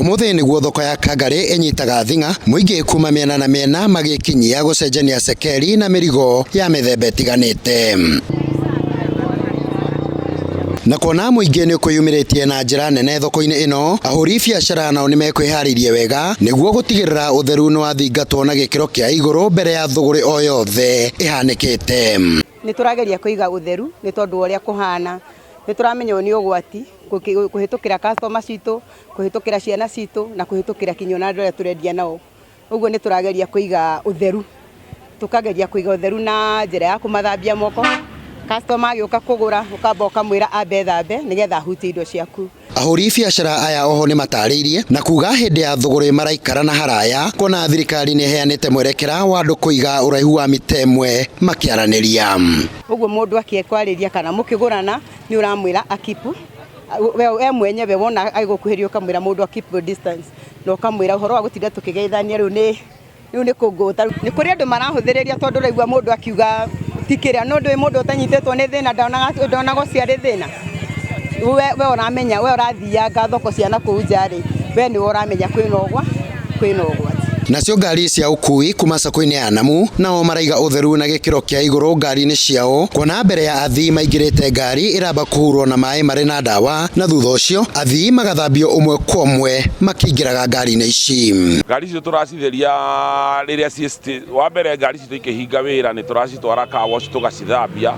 Umuthi niguo thoko ya Kangari enyitaga thinga muingi kuma miena na miena magikinyia gucenjania cekeri na mirigo ya mithemba itiganite. Na kuona muingi ni ukuyumiritie na njira nene thoko-ini ino, ahuri biacara nao ni mekwiharirie wega niguo gutigirira utheru ni wathingatwo na gikiro kia iguru mbere ya thuguri o yothe ihanikite. Ni turageria kuiga utheru ni tondu uria kuhana, ni turamenya ni ugwati kuhitukira customer citu, kuhitukira ciana citu na kuhitukira kinyo na andu turendia nao. Uguo ni turageria kuiga utheru, tukageria kuiga utheru na njira ya kumathambia moko. Customer agioka kugura ukamba ukamwira ambe thambe nigetha hutie indo ciaku. Ahuri biacara aya oho ni matariirie na kuga hindi ya thuguri maraikara na haraya kona thirikari ni heanite mwerekera wa andu kuiga uraihu wa mita imwe makiaraniria. Uguo mundu akikwariria kana mukigurana ni uramwira akipu we mwenyewe wona aigukuhirio kamwira mundu akipu distance no kamwira uhoro wa gutinda tukigeithania riu ni kuguta ni kuri andu marahuthiriria tondu raigua mundu akiuga tikiria no ndui mundu utanyitetwo ni thina ndona gociari thina we uramenya we urathianga thoko ciana kuu njari we ni uramenya kwina ugwati. Nacio ngari cia ukui kuma sako-ini ya Namu nao maraiga utheru na gikiro kia iguru ngari-ini ciao kuona mbere ya athii maingirite ngari iramba kuhurwo na mai mari na ndawa na thutha ucio athii magathambio umwe kwa umwe makingiraga ngari-ini ici. Ngari icio turacitheria riria wa mbere ngari icio ikihinga wira ni turacitwara car wash tugacithambia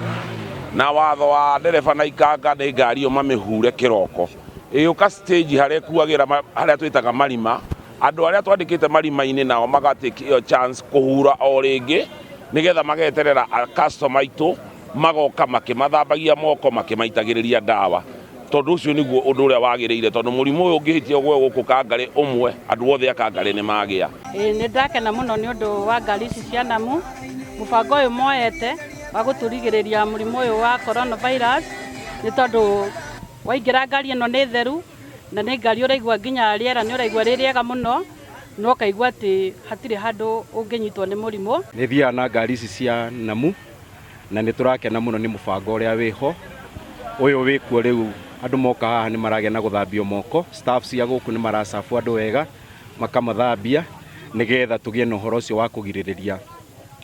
na watho wa ndereba na ikanga ni ngari yo mamihure kiroko iyuka stage haria kuagira haria twitaga marima. Andu aria twandikite marima-ini nao magatake iyo chance kuhura o ringi nigetha mageterera customer itu magoka makimathambagia moko makimaitagiriria ndawa tondu ucio niguo undu uria wagiriire tondu murimu uyu ungihitia gwe guku Kangari umwe andu othe a Kangari ni magia. Ni ndakena muno ni undu wa ngari ici cia Namu mubango uyu moete wa guturigiriria murimu uyu wa coronavirus ni tondu waingira ngari ino ni theru na ni ngari uraigua nginya riera ni uraigua ririega muno no kaigua ati hatire handu unginyitwo ni murimu. Ni thia na ngari ici cia Namu na ni turakena muno ni mubango uria wiho uyu wikuo riu andu moka haha ni maragena guthambio moko, staff cia guku ni maracabu andu wega makamathambia nigetha tugie na uhoro ucio wa kugiririria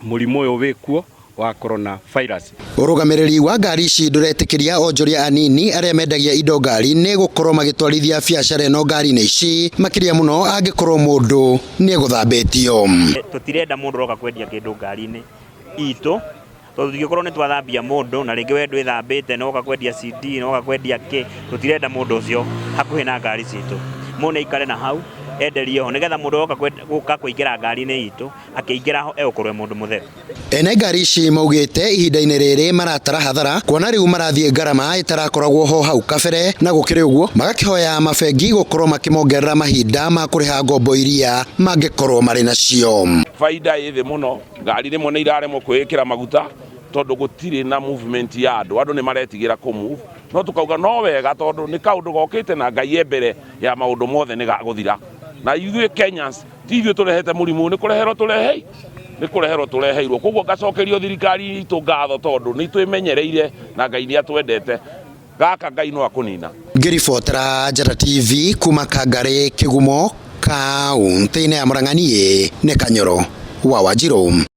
murimu uyu wikuo wa coronavirus. Urugamiriri wa ngari ici nduretikiria onjoria anini aria mendagia indo ngari ni gukorwo magitwarithia biacara ino ngari-ini ici makiria muno angikorwo mundu ni guthambitio. Tutirenda mundu roka kwendia kindu ngari-ini itu tondu tungikorwo ni twathambia mundu na ringi we ndwithambite no ka kwendia CD no ka kwendia ki tutirenda mundu ucio hakuhi na ngari citu mune ikare na hau enderie ho nigetha mundu oka guka kuingira ngari-ini itu akiingira ho egukorwe mundu mutheru. Ene ngari ici maugite ihinda-ini riri maratara hathara kuona riu marathie ngarama itarakoragwo ho hau kabere na gukiri uguo magakihoya mabengi gukorwo makimongerera mahinda ma kuriha ngombo iria mangikorwo mari nacio. Faida ithi muno ngari rimwe ni iraremwo kwikira maguta tondu gutiri na movement ya andu ni maretigira ku move no tukauga no wega tondu ni kaundu gokite na Ngai mbere ya maundu mothe ni gaguthira na ithuĩ Kenyans ti ithuĩ turehete murimu ni kureherwo tureheirwo koguo ngacokerio thirikari itu ngatho tondu ni twimenyereire na Ngai ni atwendete gaka Ngai no akunina. Ngiribotera Njata TV kuma Kangari Kigumo kaunti-ini ya Murang'a ni Kanyoro wa Wanjiru.